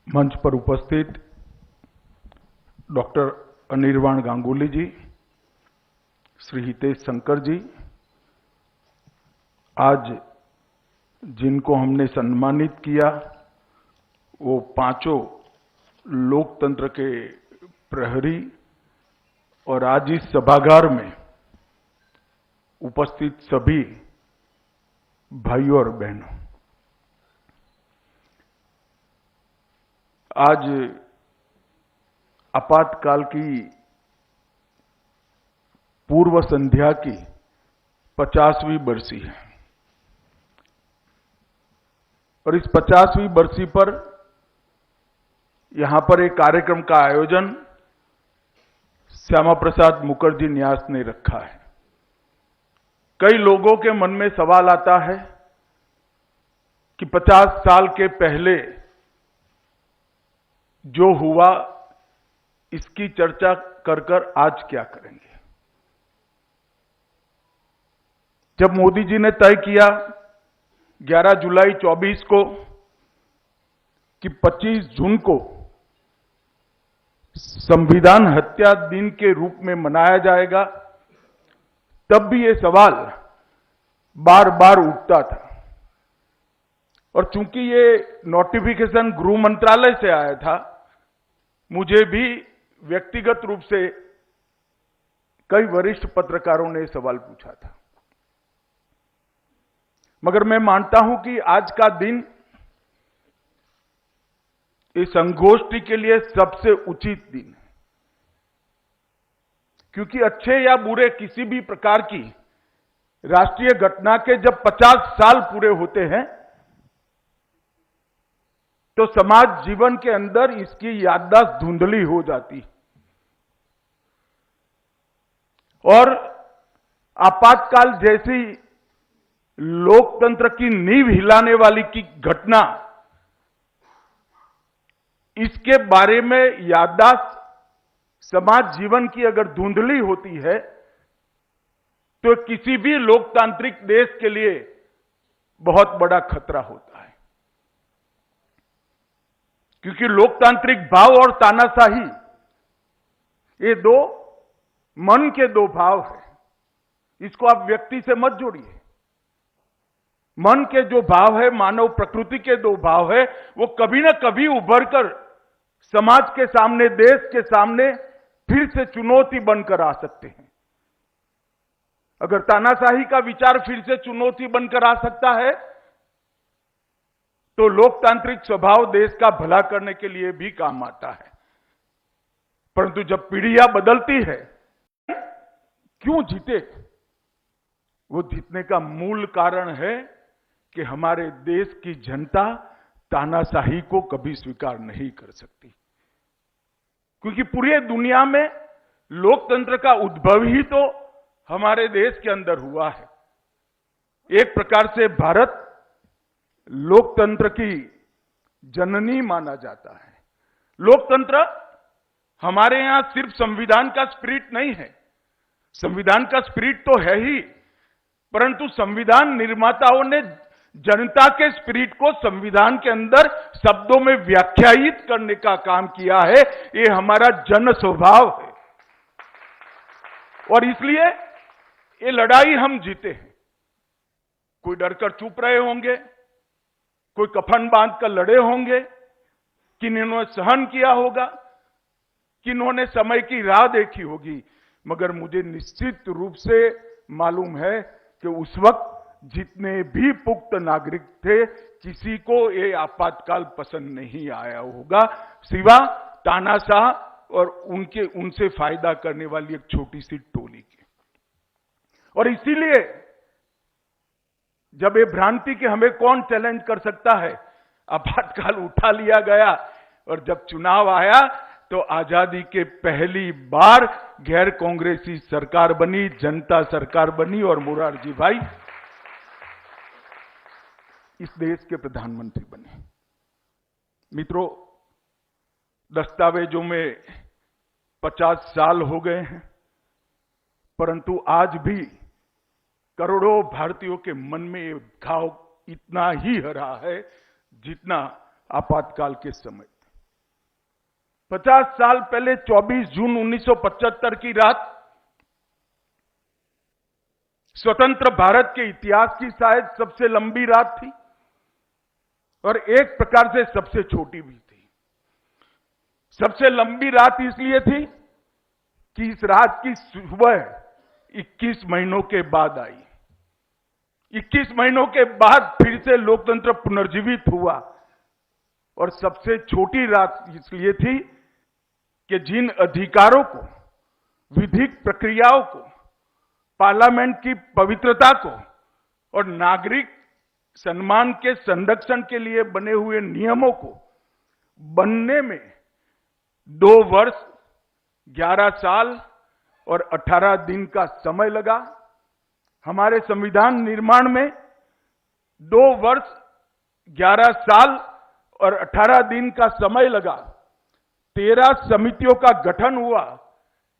मंच पर उपस्थित डॉक्टर अनिर्वाण गांगुली जी, श्री हितेश शंकर जी, आज जिनको हमने सम्मानित किया वो पांचों लोकतंत्र के प्रहरी और आज इस सभागार में उपस्थित सभी भाइयों और बहनों, आज आपातकाल की पूर्व संध्या की 50वीं बरसी है और इस 50वीं बरसी पर यहां पर एक कार्यक्रम का आयोजन श्यामा प्रसाद मुखर्जी न्यास ने रखा है। कई लोगों के मन में सवाल आता है कि 50 साल के पहले जो हुआ इसकी चर्चा कर आज क्या करेंगे। जब मोदी जी ने तय किया 11 जुलाई 24 को कि 25 जून को संविधान हत्या दिन के रूप में मनाया जाएगा, तब भी ये सवाल बार बार उठता था और चूंकि ये नोटिफिकेशन गृह मंत्रालय से आया था, मुझे भी व्यक्तिगत रूप से कई वरिष्ठ पत्रकारों ने सवाल पूछा था, मगर मैं मानता हूं कि आज का दिन इस संगोष्ठी के लिए सबसे उचित दिन है, क्योंकि अच्छे या बुरे किसी भी प्रकार की राष्ट्रीय घटना के जब 50 साल पूरे होते हैं तो समाज जीवन के अंदर इसकी याददाश्त धुंधली हो जाती और आपातकाल जैसी लोकतंत्र की नींव हिलाने वाली की घटना, इसके बारे में याददाश्त समाज जीवन की अगर धुंधली होती है तो किसी भी लोकतांत्रिक देश के लिए बहुत बड़ा खतरा होता है, क्योंकि लोकतांत्रिक भाव और तानाशाही ये दो मन के दो भाव हैं। इसको आप व्यक्ति से मत जोड़िए। मन के जो भाव है, मानव प्रकृति के दो भाव है, वो कभी ना कभी उभर कर समाज के सामने, देश के सामने फिर से चुनौती बनकर आ सकते हैं। अगर तानाशाही का विचार फिर से चुनौती बनकर आ सकता है तो लोकतांत्रिक स्वभाव देश का भला करने के लिए भी काम आता है। परंतु जब पीढ़ियां बदलती है, क्यों जीते? वो जीतने का मूल कारण है कि हमारे देश की जनता तानाशाही को कभी स्वीकार नहीं कर सकती, क्योंकि पूरी दुनिया में लोकतंत्र का उद्भव ही तो हमारे देश के अंदर हुआ है। एक प्रकार से भारत लोकतंत्र की जननी माना जाता है। लोकतंत्र हमारे यहां सिर्फ संविधान का स्पिरिट नहीं है, संविधान का स्पिरिट तो है ही, परंतु संविधान निर्माताओं ने जनता के स्पिरिट को संविधान के अंदर शब्दों में व्याख्यायित करने का काम किया है। ये हमारा जन स्वभाव है और इसलिए ये लड़ाई हम जीते हैं। कोई डरकर चुप रहे होंगे, कोई कफन बांधकर लड़े होंगे, किन्होंने सहन किया होगा, किन्होंने समय की राह देखी होगी, मगर मुझे निश्चित रूप से मालूम है कि उस वक्त जितने भी पुख्त नागरिक थे, किसी को ये आपातकाल पसंद नहीं आया होगा, सिवा तानाशाह और उनसे फायदा करने वाली एक छोटी सी टोली के। और इसीलिए जब ये भ्रांति कि हमें कौन चैलेंज कर सकता है, आपातकाल उठा लिया गया और जब चुनाव आया तो आजादी के पहली बार गैर कांग्रेसी सरकार बनी, जनता सरकार बनी और मोरारजी भाई इस देश के प्रधानमंत्री बने। मित्रों, दस्तावेजों में 50 साल हो गए हैं, परंतु आज भी करोड़ों भारतीयों के मन में ये घाव इतना ही हरा है जितना आपातकाल के समय। 50 साल पहले 24 जून 1975 की रात स्वतंत्र भारत के इतिहास की शायद सबसे लंबी रात थी और एक प्रकार से सबसे छोटी भी थी। सबसे लंबी रात इसलिए थी कि इस रात की सुबह 21 महीनों के बाद आई। 21 महीनों के बाद फिर से लोकतंत्र पुनर्जीवित हुआ। और सबसे छोटी रात इसलिए थी कि जिन अधिकारों को, विधिक प्रक्रियाओं को, पार्लियामेंट की पवित्रता को और नागरिक सम्मान के संरक्षण के लिए बने हुए नियमों को बनने में 2 वर्ष 11 साल और 18 दिन का समय लगा। हमारे संविधान निर्माण में 2 वर्ष 11 साल और 18 दिन का समय लगा। 13 समितियों का गठन हुआ।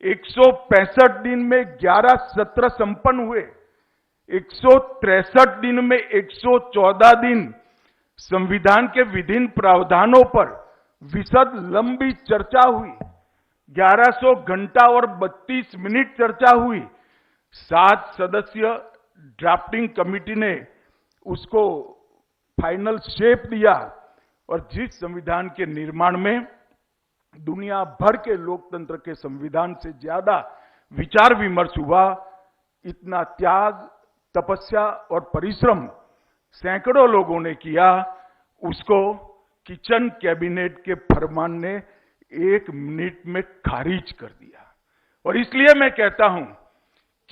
165 दिन में 11 सत्र संपन्न हुए। 163 दिन में 114 दिन संविधान के विभिन्न प्रावधानों पर विशद लंबी चर्चा हुई। 1100 घंटा और 32 मिनट चर्चा हुई। 7 सदस्यीय ड्राफ्टिंग कमेटी ने उसको फाइनल शेप दिया और जिस संविधान के निर्माण में दुनिया भर के लोकतंत्र के संविधान से ज्यादा विचार विमर्श हुआ, इतना त्याग, तपस्या और परिश्रम सैकड़ों लोगों ने किया, उसको किचन कैबिनेट के फरमान ने 1 मिनट में खारिज कर दिया। और इसलिए मैं कहता हूं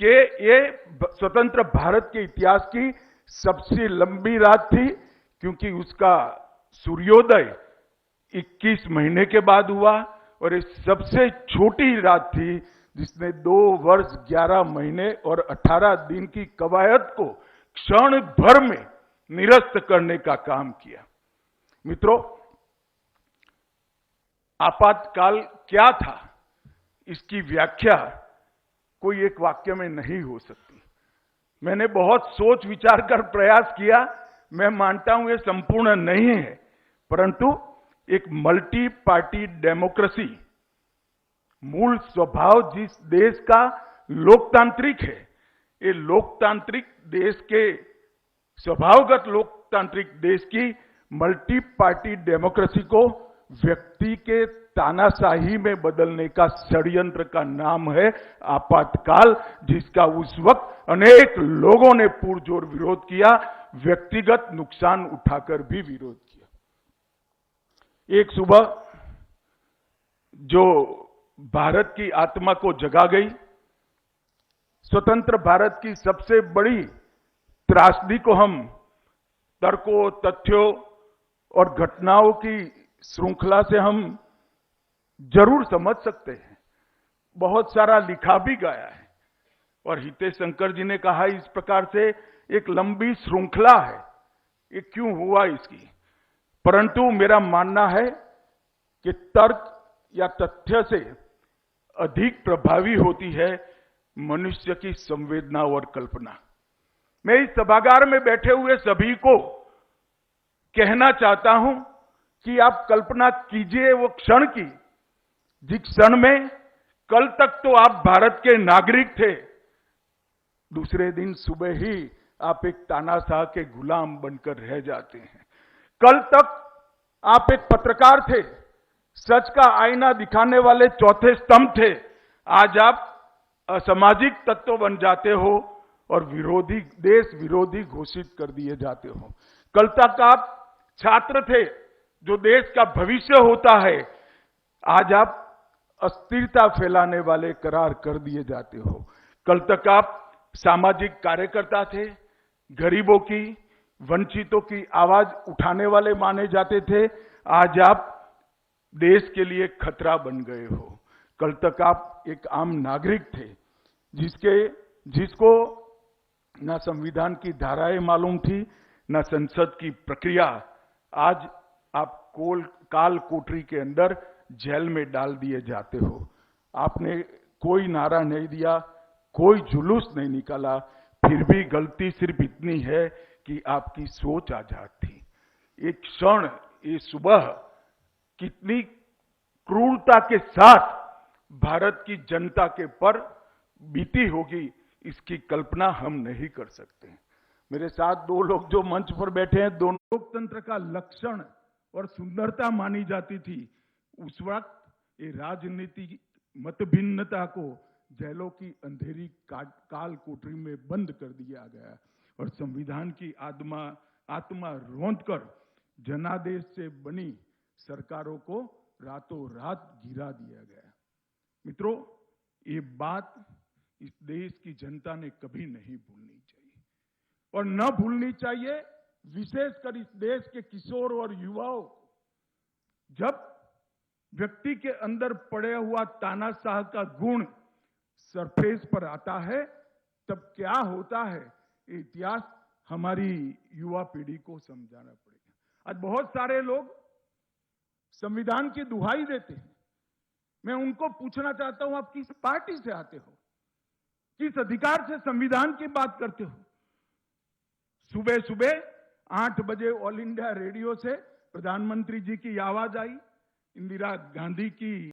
कि ये स्वतंत्र भारत के इतिहास की सबसे लंबी रात थी, क्योंकि उसका सूर्योदय 21 महीने के बाद हुआ और ये सबसे छोटी रात थी जिसने 2 वर्ष 11 महीने और 18 दिन की कवायद को क्षण भर में निरस्त करने का काम किया। मित्रों, आपातकाल क्या था, इसकी व्याख्या कोई एक वाक्य में नहीं हो सकती। मैंने बहुत सोच विचार कर प्रयास किया। मैं मानता हूं ये संपूर्ण नहीं है, परंतु एक मल्टी पार्टी डेमोक्रेसी, मूल स्वभाव जिस देश का लोकतांत्रिक है, ये लोकतांत्रिक देश के, स्वभावगत लोकतांत्रिक देश की मल्टी पार्टी डेमोक्रेसी को व्यक्ति के तानाशाही में बदलने का षड्यंत्र का नाम है आपातकाल, जिसका उस वक्त अनेक लोगों ने पुरजोर विरोध किया, व्यक्तिगत नुकसान उठाकर भी विरोध किया। एक सुबह जो भारत की आत्मा को जगा गई, स्वतंत्र भारत की सबसे बड़ी त्रासदी को हम तर्कों, तथ्यों और घटनाओं की श्रृंखला से हम जरूर समझ सकते हैं। बहुत सारा लिखा भी गया है और हितेश शंकर जी ने कहा इस प्रकार से एक लंबी श्रृंखला है, ये क्यों हुआ इसकी। परंतु मेरा मानना है कि तर्क या तथ्य से अधिक प्रभावी होती है मनुष्य की संवेदना और कल्पना। मैं इस सभागार में बैठे हुए सभी को कहना चाहता हूं कि आप कल्पना कीजिए वो क्षण की, जिस क्षण में कल तक तो आप भारत के नागरिक थे, दूसरे दिन सुबह ही आप एक तानाशाह के गुलाम बनकर रह जाते हैं। कल तक आप एक पत्रकार थे, सच का आईना दिखाने वाले चौथे स्तंभ थे, आज आप असामाजिक तत्व बन जाते हो और विरोधी, देश विरोधी घोषित कर दिए जाते हो। कल तक आप छात्र थे, जो देश का भविष्य होता है, आज आप अस्थिरता फैलाने वाले करार कर दिए जाते हो। कल तक आप सामाजिक कार्यकर्ता थे, गरीबों की, वंचितों की आवाज उठाने वाले माने जाते थे, आज आप देश के लिए खतरा बन गए हो। कल तक आप एक आम नागरिक थे, जिसको ना संविधान की धाराएं मालूम थी, ना संसद की प्रक्रिया। आज आप काल कोठरी के अंदर जेल में डाल दिए जाते हो। आपने कोई नारा नहीं दिया, कोई जुलूस नहीं निकाला, फिर भी गलती सिर्फ इतनी है कि आपकी सोच आजाद थी। एक क्षण, ये सुबह कितनी क्रूरता के साथ भारत की जनता के पर बीती होगी, इसकी कल्पना हम नहीं कर सकते। मेरे साथ दो लोग जो मंच पर बैठे हैं, दोनों लोकतंत्र का लक्षण और सुंदरता मानी जाती थी, उस वक्त ये राजनीति मतभिन्नता को जेलों की अंधेरी काल कोठरी में बंद कर दिया गया और संविधान की आत्मा रौंद कर जनादेश से बनी सरकारों को रातों रात गिरा दिया गया। मित्रों, ये बात इस देश की जनता ने कभी नहीं भूलनी चाहिए और न भूलनी चाहिए, विशेषकर इस देश के किशोर और युवाओं को। जब व्यक्ति के अंदर पड़े हुआ तानाशाह का गुण सरफेस पर आता है, तब क्या होता है, इतिहास हमारी युवा पीढ़ी को समझाना पड़ेगा। आज बहुत सारे लोग संविधान की दुहाई देते हैं। मैं उनको पूछना चाहता हूं, आप किस पार्टी से आते हो, किस अधिकार से संविधान की बात करते हो? सुबह सुबह 8 बजे ऑल इंडिया रेडियो से प्रधानमंत्री जी की आवाज आई, इंदिरा गांधी की